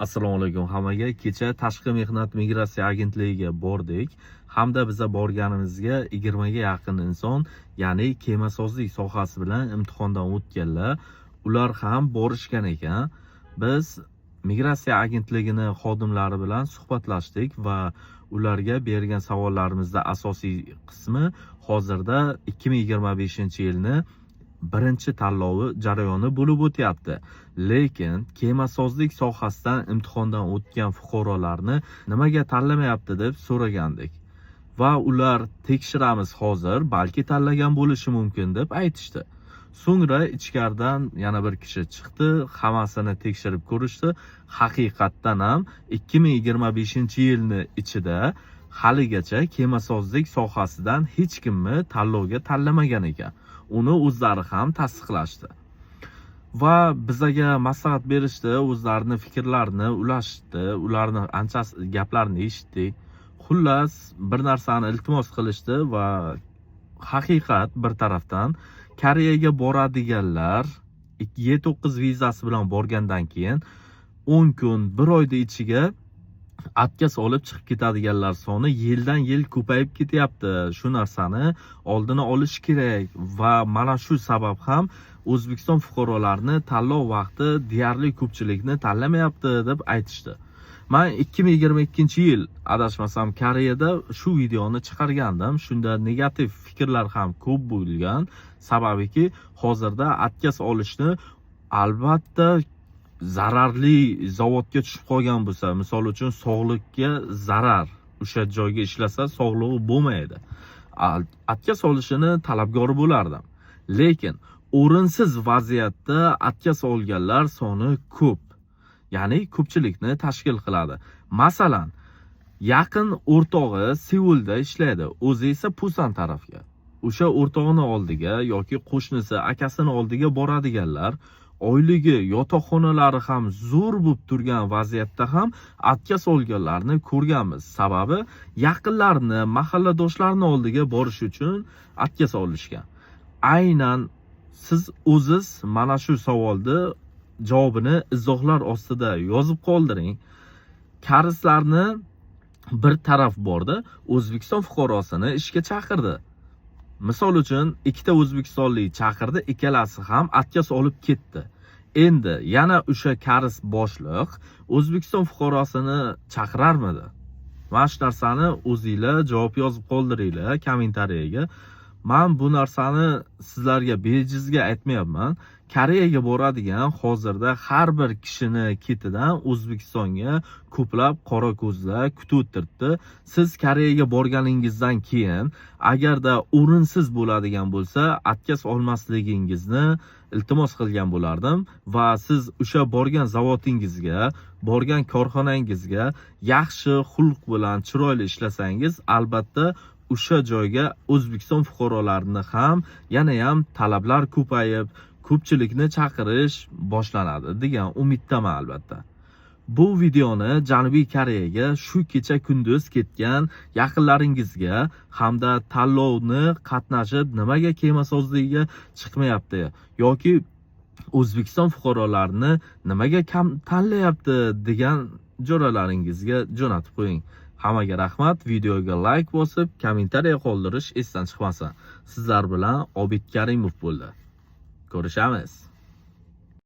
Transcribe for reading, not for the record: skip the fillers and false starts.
Assalomu alaykum hammaga. Kecha Tashqi mehnat migratsiya agentligiga bordik. Hamda biza borganimizga 20 ga yaqin inson, ya'ni kemasozlik sohasi bilan imtihondan o'tganlar, ular ham borishgan ekan. Biz migratsiya agentligini xodimlari bilan suhbatlashdik va ularga bergan savollarimizda asosiy qismi hozirda 2025-yilni birinchi tanlovi jarayoni bo'lib o'tyapti. Lekin kemasozlik sohasidan imtihondan o'tgan fuqarolarni nimaga tanlamayapti deb so'ragandik. Va ular tekshiramiz hozir, balki tanlagan bo'lishi mumkin deb aytishdi. So'ngra ichkaridan yana bir kishi chiqdi, hammasini tekshirib ko'rishdi. Haqiqatdan ham 2025-yilni ichida haligacha kemasozlik sohasidan hech kimni tanlovga tanlamagan ekan. Uni o'zlari ham tasdiqlashdi. Va bizaga maslahat berishdi, o'zlarining fikrlarini ulashdi, ularni ancha gaplarini eshitdik. Xullas, bir narsani iltimos qilishdi va haqiqat bir tarafdan Koreyaga boradiganlar 9 vizasi bilan borgandan keyin 10 kun, 1 oyda ichiga atkaz olib chiqib ketadiganlar soni yildan yil ko'payib ketyapti. Shu narsani oldini olish kerak va mana shu sabab ham O'zbekiston fuqarolarini tanlov vaqti deyarli ko'pchilikni tanlamayapti deb aytishdi. Men 2022-yil adashmasam Koreyada shu videoni chiqargandim. Shunda negativ fikrlar ham ko'p bo'lgan. Sababiki hozirda atkaz olishni albatta zararli zavodga tushib qolgan bo'lsa, misol uchun sog'liqqa zarar, o'sha joyga ishlasa sog'lig'i bo'lmaydi. Atkaz olishini talabgori bo'lardim. Lekin o'rinsiz vaziyatda atkaz olganlar soni ko'p. Ya'ni ko'pchilikni tashkil qiladi. Masalan, yaqin o'rtog'i Seulda ishlaydi, o'zi esa Pusan tarafga. O'sha o'rtog'ini oldiga yoki qo'shnisi, akasini oldiga boradiganlar oyligi, yotoqxonalari ham zo'r bo'lib turgan vaziyatda ham atkaz olganlarni ko'rganmiz. Sababi yaqinlarini, mahalladoshlarini oldiga borish uchun atkaz olishgan. Aynan siz o'ziz mana shu savolni javobini izohlar ostida yozib qoldiring. Karislarni bir taraf bordi, O'zbekiston fuqarosini ishga chaqirdi. Misol uchun ikkita o'zbekistonlik chaqirdi, ikkalasi ham atkaz olib ketdi. Endi yana o'sha karis boshliq O'zbekiston fuqarosini chaqirarmidi? Mana shu narsani o'zingizlar javob yozib qoldiringlar kommentariyaga. Men bu narsani sizlarga bejizga aytmayapman. Koreyaga boradigan hozirda har bir kishini ketidan O'zbekistonga ko'plab qora ko'zlar kutib o'tiribdi. Siz Koreyaga borganingizdan keyin agarda o'rinsiz bo'ladigan bo'lsa, atkaz olmasligingizni iltimos qilgan bo'lardim va siz o'sha borgan zavodingizga, borgan korxonangizga yaxshi xulq bilan chiroyli ishlasangiz, albatta o'sha joyga O'zbekiston fuqarolarini ham yana ham talablar ko'payib, ko'pchilikni chaqirish boshlanadi degan umiddaman albatta. Bu videoni Janubiy Koreyaga shu kecha kunduz ketgan yaqinlaringizga hamda tanlovni qatnashib nimaga kemasozligiga chiqmayapti yoki O'zbekiston fuqarolarini nimaga kam tanlayapti degan jo'ralaringizga jo'natib qo'ying. Hammaga rahmat. Videoga like bosib, kommentariya qoldirish esdan chiqmasin. Sizlar bilan Obid Karimov bo'ldi. Ko'rishamiz.